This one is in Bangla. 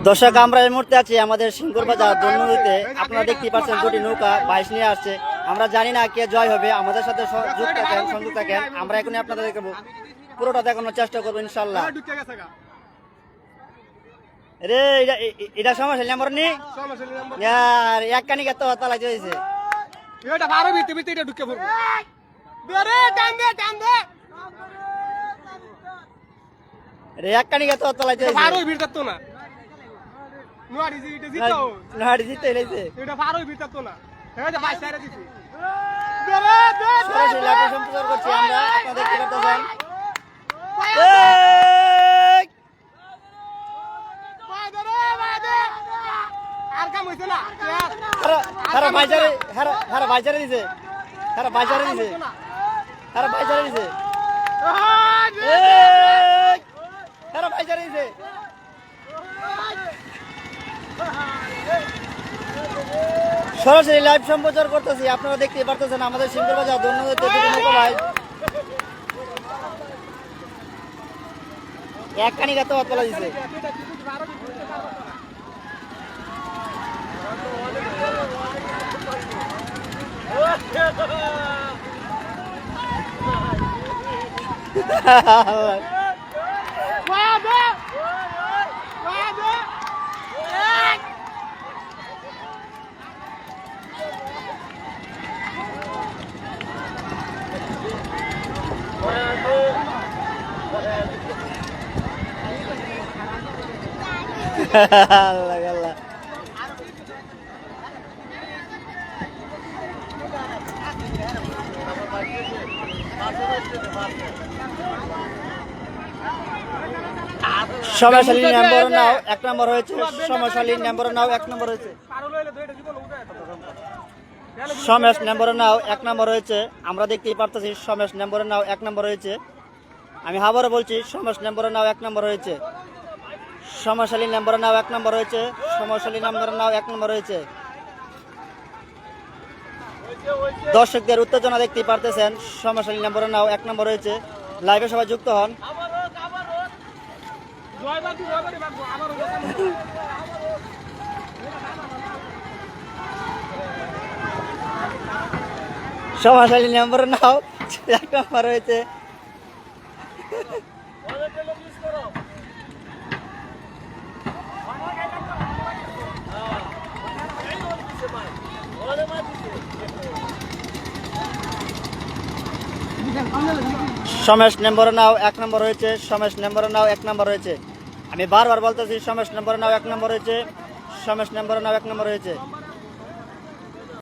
দর্শক, আমরা এই মুহূর্তে আছি আমাদের সিঙ্গুর বাজার দোলনদীতে। আপনারা দেখতে পাচ্ছেন দুটি নৌকা বাইশ নিয়ে আসছে। আমরা জানি না কে জয় হবে, আমাদের সাথে যুক্ত থাকেন, সংযুক্ত থাকেন। আমরা এখনই আপনাদের দেখাবো, পুরোটা দেখানোর চেষ্টা করবো ইনশাল্লাহ। রে এটা সমস্যা নাম্বার নি এক কানি কত হতা লাগছে এটা বারো ভিতরে ভিতরে এটা ঢুকে পড়বো রে এক কানি কত হতা লাগছে বারো ভিতর তো না নোয়ারি এটা জিতো নাড়ি জিতে এলাইছে এটা বারো ভিতর তো না এটা বাইশ সাইরা দিছি সরাসরি লাইভে সম্প্রচার করছি আমরা, আপনারা দেখতে পাচ্ছেন। আর কাম হইছে না হারা বাইজারে হারা বাইজারে দিছে, হারা বাইজারে দিছে, হারা বাইজারে দিছে, হারা বাইজারে দিছে। সরাসরি লাইভ সম্প্রচার করতেছি, আপনারা দেখতে পারতেছেন আমাদের সিঙ্গুর বাজার দোলনদীতে দুটি নৌকা ভাই এক কানি গাতে পাতলা দিছে। আল্লাহ আল্লাহ সময়শালী নম্বর নাও এক নম্বর হয়েছে, সময়শালী নম্বর নাও এক নম্বর হয়েছে, সমেশ নম্বর নাও এক নম্বর হয়েছে। আমরা দেখতেই পারতেছি সমেশ নম্বর নাও এক নম্বর হয়েছে। আমি আবারও বলছি, সমেশ নম্বর নাও এক নম্বর হয়েছে, সময়শালী নম্বর নাও এক নম্বর হয়েছে, সময়শালী নম্বর নাও এক নম্বর হয়েছে। দর্শকদের উত্তেজনা দেখতেই পারতেছেন, সময়শালী নম্বর নাও এক নম্বর হয়েছে। লাইভে সবাই যুক্ত হন। সময়শালী নম্বর নাও এক নম্বর হয়েছে। সমেশ নম্বর নাও এক নম্বর হয়েছে, সমেশ নম্বর নাও এক নম্বর হয়েছে। আমি বারবার বলতেছি, সমেশ নম্বর নাও এক নম্বর হয়েছে, সমেশ নম্বর নাও এক নম্বর হয়েছে।